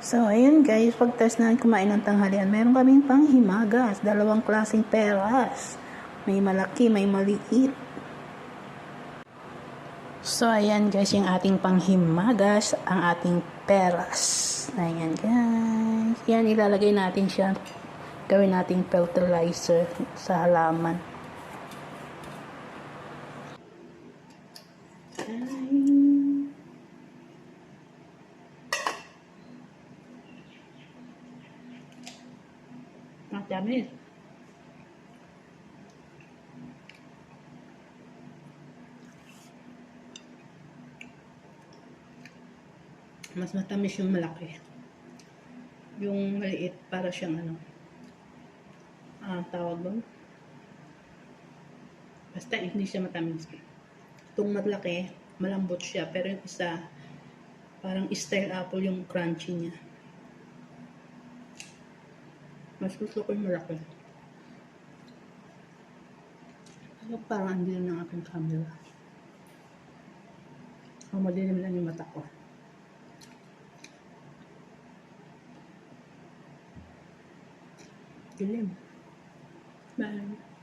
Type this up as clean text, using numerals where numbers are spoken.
So, ayun guys, pagtas na kumain ng tanghalian, meron kaming panghimagas, dalawang klaseng peras. May malaki, may maliit. So, ayan guys, yung ating panghimagas, ang ating peras. Ayan guys. Yan, ilalagay natin siya. Gawin nating fertilizer sa halaman. Ang dami. Mas matamis yung malaki. Yung maliit, para siyang tawag doon. Basta hindi siya matamis. Itong malaki, malambot siya. Pero yung isa, parang style apple yung crunchy niya. Mas gusto ko yung malaki. Pero parang andito ng aking camera. Madilim lang yung mata ko. Dilim. Bye.